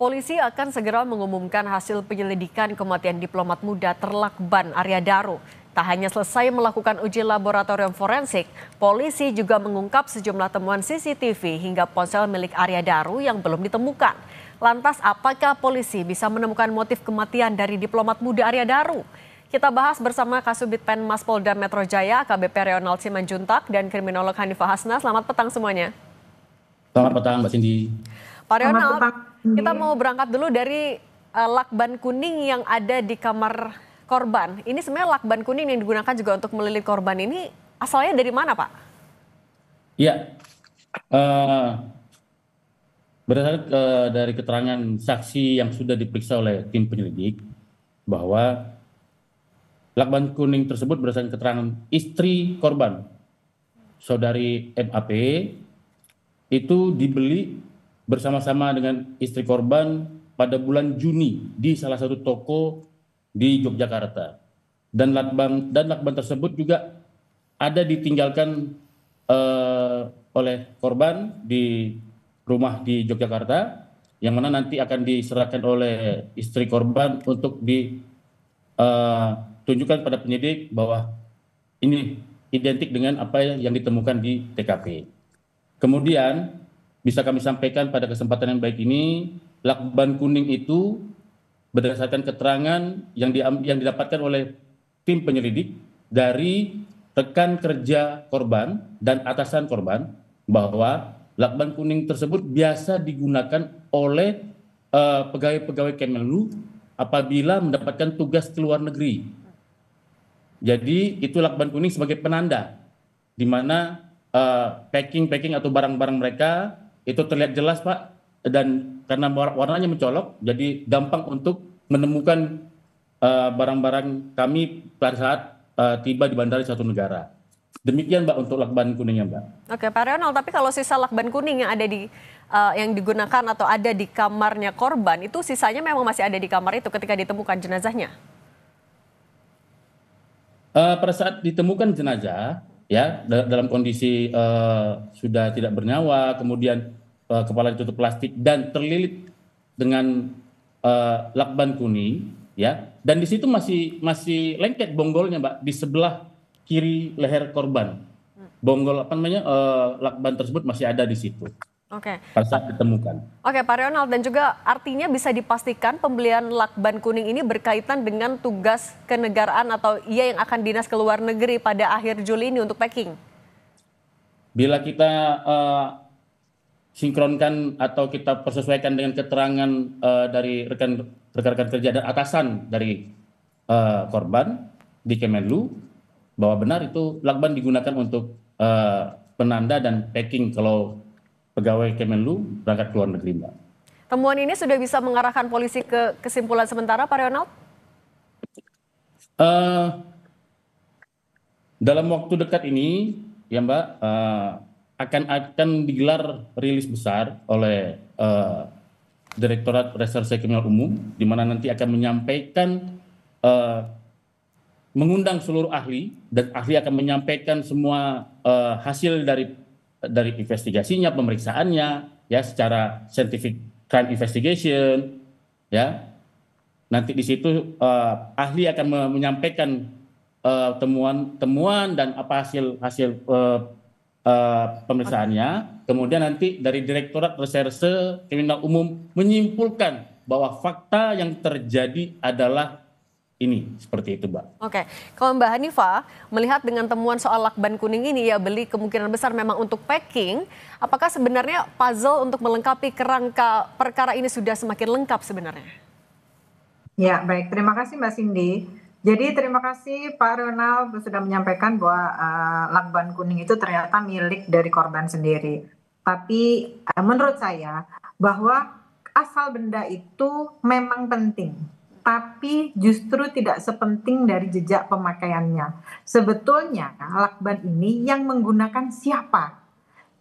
Polisi akan segera mengumumkan hasil penyelidikan kematian diplomat muda Terlakban Arya Daru. Tak hanya selesai melakukan uji laboratorium forensik, polisi juga mengungkap sejumlah temuan CCTV hingga ponsel milik Arya Daru yang belum ditemukan. Lantas apakah polisi bisa menemukan motif kematian dari diplomat muda Arya Daru? Kita bahas bersama Kasubit Penmas Polda Metro Jaya, AKBP Reonald Simanjuntak, dan kriminolog Hanifah Hasna. Selamat petang semuanya. Selamat petang, Mbak Cindy. Pak Reonald, kita mau berangkat dulu dari lakban kuning yang ada di kamar korban. Ini sebenarnya lakban kuning yang digunakan juga untuk melilit korban ini asalnya dari mana, Pak? Iya, berdasarkan dari keterangan saksi yang sudah diperiksa oleh tim penyelidik bahwa lakban kuning tersebut berdasarkan keterangan istri korban, saudari MAP, itu dibeli bersama-sama dengan istri korban pada bulan Juni di salah satu toko di Yogyakarta. Dan lakban tersebut juga ada ditinggalkan oleh korban di rumah di Yogyakarta, yang mana nanti akan diserahkan oleh istri korban untuk ditunjukkan pada penyidik bahwa ini identik dengan apa yang ditemukan di TKP. Kemudian bisa kami sampaikan pada kesempatan yang baik ini, lakban kuning itu berdasarkan keterangan yang didapatkan oleh tim penyelidik dari rekan kerja korban dan atasan korban, bahwa lakban kuning tersebut biasa digunakan oleh pegawai-pegawai Kemenlu apabila mendapatkan tugas ke luar negeri. Jadi itu lakban kuning sebagai penanda di mana packing atau barang-barang mereka itu terlihat jelas, Pak, dan karena warnanya mencolok jadi gampang untuk menemukan barang-barang kami pada saat tiba di bandara suatu negara. Demikian, Mbak, untuk lakban kuningnya, Mbak. Oke, Pak Reonald, tapi kalau sisa lakban kuning yang ada yang digunakan atau ada di kamarnya korban itu sisanya memang masih ada di kamar itu ketika ditemukan jenazahnya? Pada saat ditemukan jenazah, ya dalam kondisi sudah tidak bernyawa, kemudian kepala ditutup plastik dan terlilit dengan lakban kuning, ya, dan di situ masih lengket bonggolnya, Mbak, di sebelah kiri leher korban. Bonggol lakban tersebut masih ada di situ. Oke. Pada saat ditemukan. Oke, Pak Reonald, dan juga artinya bisa dipastikan pembelian lakban kuning ini berkaitan dengan tugas kenegaraan atau ia yang akan dinas ke luar negeri pada akhir Juli ini untuk packing? Bila kita sinkronkan atau kita persesuaikan dengan keterangan dari rekan-rekan kerja dan atasan dari korban di Kemenlu, bahwa benar itu lakban digunakan untuk penanda dan packing kalau pegawai Kemenlu berangkat ke luar negeri, Mbak. Temuan ini sudah bisa mengarahkan polisi ke kesimpulan sementara, Pak Reonald? Dalam waktu dekat ini, ya, Mbak, akan digelar rilis besar oleh Direktorat Reserse Kriminal Umum, di mana nanti akan menyampaikan, mengundang seluruh ahli, dan ahli akan menyampaikan semua hasil dari investigasinya, pemeriksaannya, ya, secara scientific crime investigation, ya. Nanti di situ ahli akan menyampaikan temuan dan apa hasil pemeriksaannya. Kemudian nanti dari Direktorat Reserse Kriminal Umum menyimpulkan bahwa fakta yang terjadi adalah ini, seperti itu, Mbak. Oke, kalau Mbak Hanifah melihat dengan temuan soal lakban kuning ini, ya beli kemungkinan besar memang untuk packing, apakah sebenarnya puzzle untuk melengkapi kerangka perkara ini sudah semakin lengkap sebenarnya? Ya, baik. Terima kasih, Mbak Cindy. Jadi terima kasih Pak Ronald sudah menyampaikan bahwa lakban kuning itu ternyata milik dari korban sendiri. Tapi menurut saya bahwa asal benda itu memang penting, tapi justru tidak sepenting dari jejak pemakaiannya. Sebetulnya lakban ini yang menggunakan siapa?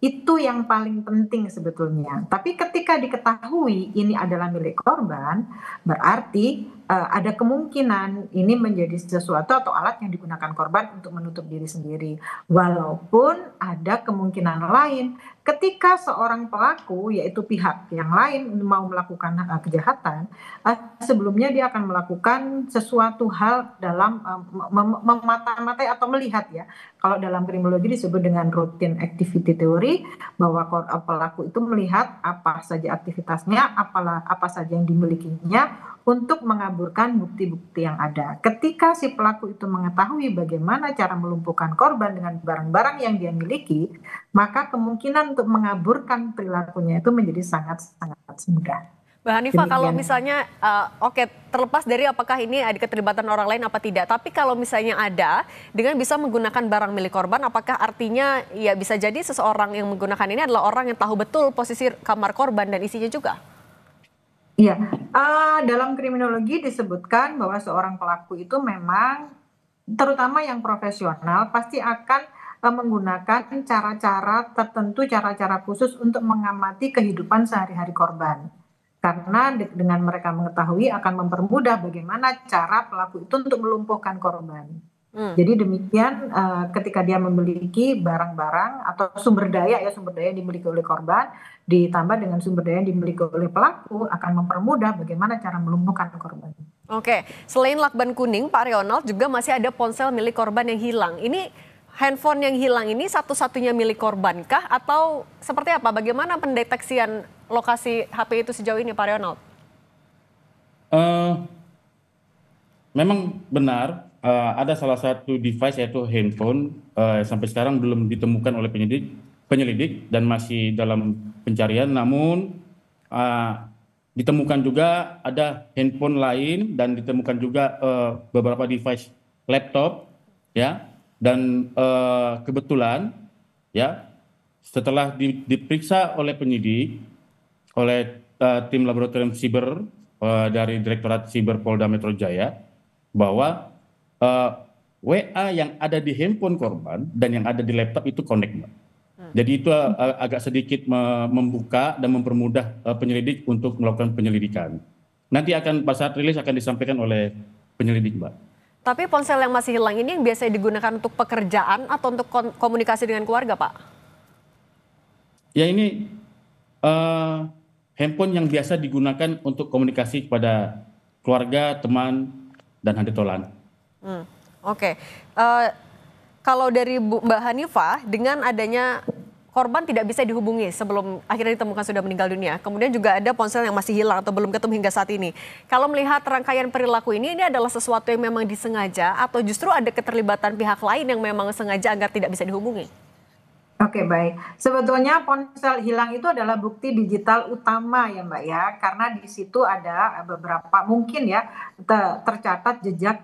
Itu yang paling penting sebetulnya. Tapi ketika diketahui ini adalah milik korban, berarti ada kemungkinan ini menjadi sesuatu atau alat yang digunakan korban untuk menutup diri sendiri. Walaupun ada kemungkinan lain ketika seorang pelaku, yaitu pihak yang lain mau melakukan kejahatan, sebelumnya dia akan melakukan sesuatu hal dalam memata-matai atau melihat ya. Kalau dalam kriminologi disebut dengan routine activity theory, bahwa pelaku itu melihat apa saja aktivitasnya, apa saja yang dimilikinya untuk mengaburkan bukti-bukti yang ada. Ketika si pelaku itu mengetahui bagaimana cara melumpuhkan korban dengan barang-barang yang dia miliki, maka kemungkinan untuk mengaburkan perilakunya itu menjadi sangat-sangat mudah. Mbak Hanifah, kalau misalnya, oke, terlepas dari apakah ini ada keterlibatan orang lain apa tidak, tapi kalau misalnya ada, dengan bisa menggunakan barang milik korban, apakah artinya ya bisa jadi seseorang yang menggunakan ini adalah orang yang tahu betul posisi kamar korban dan isinya juga? Iya, dalam kriminologi disebutkan bahwa seorang pelaku itu memang, terutama yang profesional, pasti akan menggunakan cara-cara tertentu, cara-cara khusus untuk mengamati kehidupan sehari-hari korban. Karena dengan mereka mengetahui akan mempermudah bagaimana cara pelaku itu untuk melumpuhkan korban. Jadi demikian ketika dia memiliki barang-barang atau sumber daya yang dimiliki oleh korban ditambah dengan sumber daya yang dimiliki oleh pelaku akan mempermudah bagaimana cara melumpuhkan korban. Oke, selain lakban kuning, Pak Ronald, juga masih ada ponsel milik korban yang hilang. Ini handphone yang hilang ini satu-satunya milik korban kah atau seperti apa? Bagaimana pendeteksian lokasi HP itu sejauh ini, Pak Ronald? Memang benar, ada salah satu device yaitu handphone sampai sekarang belum ditemukan oleh penyelidik dan masih dalam pencarian. Namun ditemukan juga ada handphone lain dan ditemukan juga beberapa device laptop, ya. Dan kebetulan, ya, setelah diperiksa oleh penyidik, oleh tim laboratorium siber dari Direktorat Siber Polda Metro Jaya, bahwa WA yang ada di handphone korban dan yang ada di laptop itu connect, Mbak. Jadi itu agak sedikit membuka dan mempermudah penyelidik untuk melakukan penyelidikan. Nanti akan pada saat rilis akan disampaikan oleh penyelidik, Mbak. Tapi ponsel yang masih hilang ini yang biasanya digunakan untuk pekerjaan atau untuk komunikasi dengan keluarga, Pak? Ya, ini handphone yang biasa digunakan untuk komunikasi kepada keluarga, teman, dan handetolan. Oke. Kalau dari Mbak Hanifah, dengan adanya korban tidak bisa dihubungi sebelum akhirnya ditemukan sudah meninggal dunia. Kemudian juga ada ponsel yang masih hilang atau belum ketemu hingga saat ini. Kalau melihat rangkaian perilaku ini adalah sesuatu yang memang disengaja atau justru ada keterlibatan pihak lain yang memang sengaja agar tidak bisa dihubungi? Oke, baik. Sebetulnya ponsel hilang itu adalah bukti digital utama ya Mbak ya, karena di situ ada beberapa mungkin ya tercatat jejak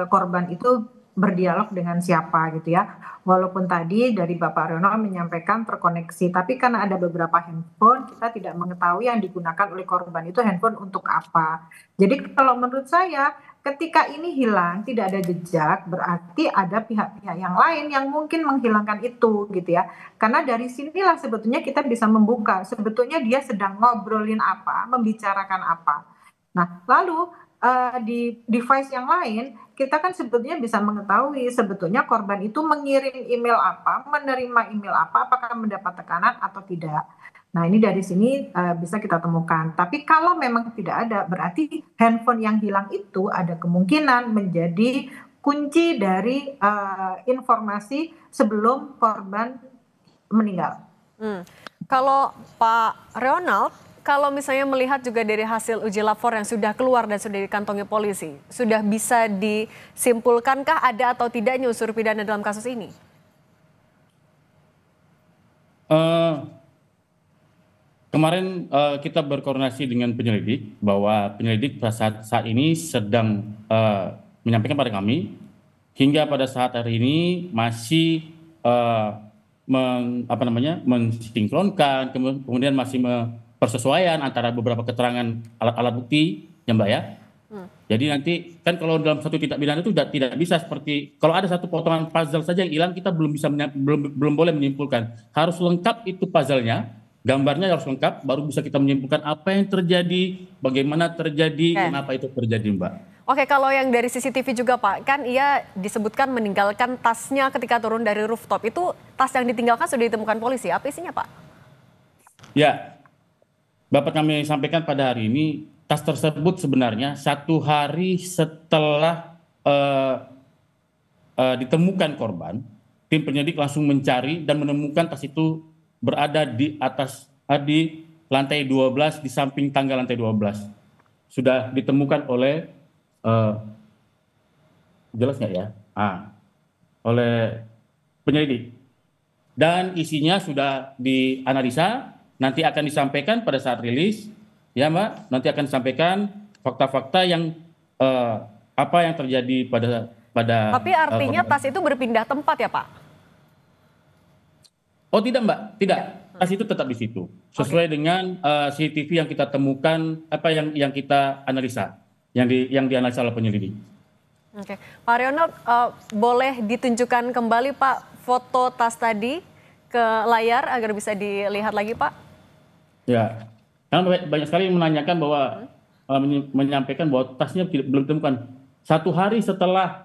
korban itu berdialog dengan siapa gitu ya. Walaupun tadi dari Bapak Ronald menyampaikan terkoneksi, tapi karena ada beberapa handphone kita tidak mengetahui yang digunakan oleh korban itu handphone untuk apa. Jadi kalau menurut saya ketika ini hilang tidak ada jejak, berarti ada pihak-pihak yang lain yang mungkin menghilangkan itu gitu ya. Karena dari sinilah sebetulnya kita bisa membuka sebetulnya dia sedang ngobrolin apa, membicarakan apa. Nah, lalu di device yang lain kita kan sebetulnya bisa mengetahui sebetulnya korban itu mengirim email apa, menerima email apa, apakah mendapat tekanan atau tidak. Nah, ini dari sini bisa kita temukan. Tapi kalau memang tidak ada, berarti handphone yang hilang itu ada kemungkinan menjadi kunci dari informasi sebelum korban meninggal. Kalau Pak Ronald, kalau misalnya melihat juga dari hasil uji lapor yang sudah keluar dan sudah dikantongi polisi, sudah bisa disimpulkankah ada atau tidaknya unsur pidana dalam kasus ini? Kemarin kita berkoordinasi dengan penyelidik bahwa penyelidik saat ini sedang menyampaikan pada kami hingga pada saat hari ini masih mensinkronkan, kemudian masih persesuaian antara beberapa keterangan alat-alat bukti, ya Mbak ya. Jadi nanti kan kalau dalam satu tindak pidana itu tidak bisa seperti kalau ada satu potongan puzzle saja yang hilang kita belum boleh menyimpulkan. Harus lengkap itu puzzle-nya gambarnya harus lengkap, baru bisa kita menyimpulkan apa yang terjadi, bagaimana terjadi, kenapa itu terjadi, Mbak. Oke, kalau yang dari CCTV juga Pak, kan ia disebutkan meninggalkan tasnya ketika turun dari rooftop. Itu tas yang ditinggalkan sudah ditemukan polisi. Apa isinya Pak? Ya, Bapak kami sampaikan pada hari ini, tas tersebut sebenarnya 1 hari setelah ditemukan korban, tim penyidik langsung mencari dan menemukan tas itu berada di atas di lantai 12 di samping tangga lantai 12. Sudah ditemukan oleh jelas nggak ya? Oleh penyelidik. Dan isinya sudah dianalisa, nanti akan disampaikan pada saat rilis, ya Mbak. Nanti akan disampaikan fakta-fakta yang apa yang terjadi pada. Tapi artinya tas itu berpindah tempat ya Pak? Oh tidak Mbak, tidak. Tas itu tetap di situ, sesuai dengan CCTV yang kita temukan, apa yang kita analisa, yang dianalisa oleh penyelidik. Oke, Pak Ronald, boleh ditunjukkan kembali Pak foto tas tadi ke layar agar bisa dilihat lagi Pak? Ya, karena banyak sekali menanyakan bahwa menyampaikan bahwa tasnya belum ditemukan. 1 hari setelah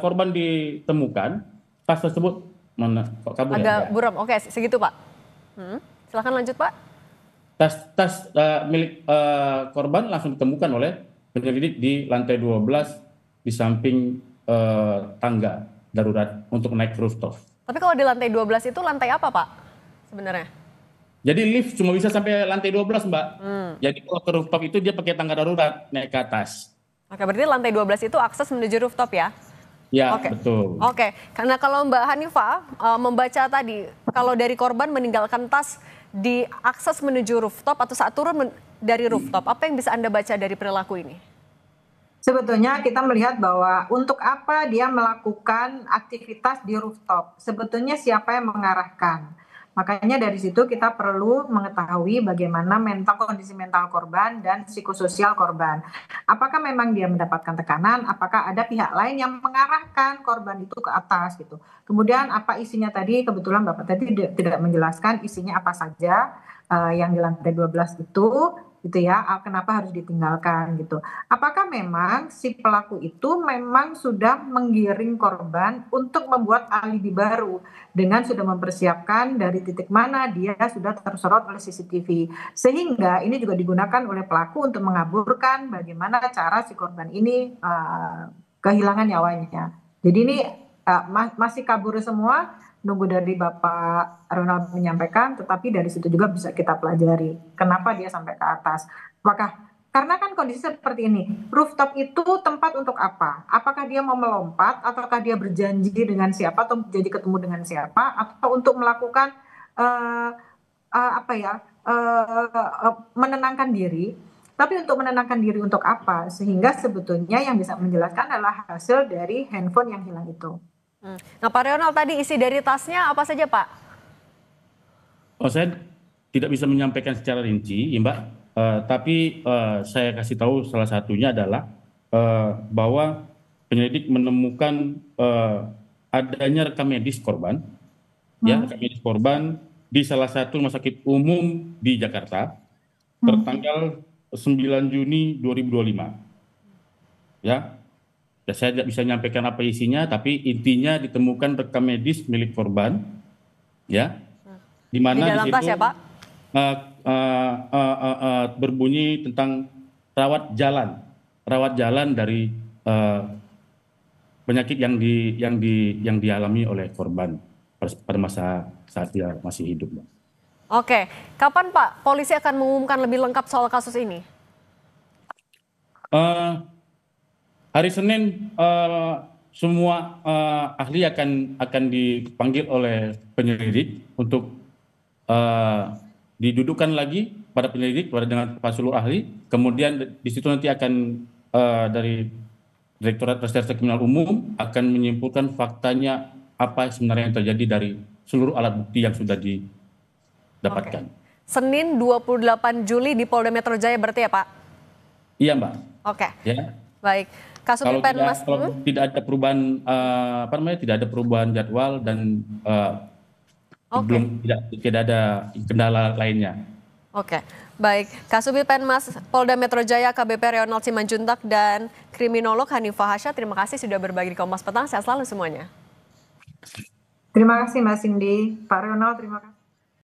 korban ditemukan, tas tersebut kok kabur agak ya? buram. Oke, segitu Pak. Silakan lanjut Pak. Tas milik korban langsung ditemukan oleh penyelidik di lantai 12 di samping tangga darurat untuk naik rooftop. Tapi kalau di lantai 12 itu lantai apa Pak sebenarnya? Jadi lift cuma bisa sampai lantai 12 Mbak. Jadi kalau ke rooftop itu dia pakai tangga darurat naik ke atas. Oke, berarti lantai 12 itu akses menuju rooftop ya? Ya, Oke. betul. Oke, karena kalau Mbak Hanifah membaca tadi, kalau dari korban meninggalkan tas di akses menuju rooftop atau saat turun dari rooftop, apa yang bisa Anda baca dari perilaku ini? Sebetulnya kita melihat bahwa untuk apa dia melakukan aktivitas di rooftop, sebetulnya siapa yang mengarahkan. Makanya dari situ kita perlu mengetahui bagaimana kondisi mental korban dan psikososial korban. Apakah memang dia mendapatkan tekanan, apakah ada pihak lain yang mengarahkan korban itu ke atas gitu. Kemudian apa isinya tadi, kebetulan Bapak tadi tidak menjelaskan isinya apa saja yang di lantai 12 itu gitu ya, kenapa harus ditinggalkan gitu. Apakah memang si pelaku itu memang sudah menggiring korban untuk membuat alibi baru dengan sudah mempersiapkan dari titik mana dia sudah tersorot oleh CCTV. Sehingga ini juga digunakan oleh pelaku untuk mengaburkan bagaimana cara si korban ini kehilangan nyawanya. Jadi ini masih kabur semua, nunggu dari Bapak Ronald menyampaikan, tetapi dari situ juga bisa kita pelajari kenapa dia sampai ke atas. Karena kan kondisi seperti ini, rooftop itu tempat untuk apa? Apakah dia mau melompat, ataukah dia berjanji dengan siapa, atau jadi ketemu dengan siapa, atau untuk melakukan menenangkan diri. Tapi untuk menenangkan diri untuk apa? Sehingga sebetulnya yang bisa menjelaskan adalah hasil dari handphone yang hilang itu. Nah Pak Ronald, tadi isi dari tasnya apa saja Pak? Oh, saya tidak bisa menyampaikan secara rinci ya Mbak, tapi saya kasih tahu salah satunya adalah bahwa penyelidik menemukan adanya rekam medis korban, ya rekam medis korban di salah satu rumah sakit umum di Jakarta tertanggal 9 Juni 2025. Ya. Saya tidak bisa menyampaikan apa isinya, tapi intinya ditemukan rekam medis milik korban, ya, di mana di situ ya, Pak? Berbunyi tentang rawat jalan dari penyakit yang dialami oleh korban pada masa saat dia masih hidup. Oke, kapan Pak polisi akan mengumumkan lebih lengkap soal kasus ini? Hari Senin semua ahli akan dipanggil oleh penyelidik untuk didudukkan lagi pada penyelidik dengan seluruh ahli. Kemudian di situ nanti akan dari Direktorat Reserse Kriminal Umum akan menyimpulkan faktanya apa sebenarnya yang terjadi dari seluruh alat bukti yang sudah didapatkan. Oke. Senin 28 Juli di Polda Metro Jaya berarti ya Pak? Iya Mbak. Oke. Ya. Baik. Kalau tidak ada perubahan tidak ada perubahan jadwal dan Oke. Tidak ada kendala lainnya. Oke, baik. Kasubit Penmas Polda Metro Jaya AKBP Ronald Simanjuntak dan kriminolog Hanifah Hasya, terima kasih sudah berbagi di Kompas Petang. Sehat selalu semuanya. Terima kasih Mbak Cindy, Pak Ronald, terima kasih.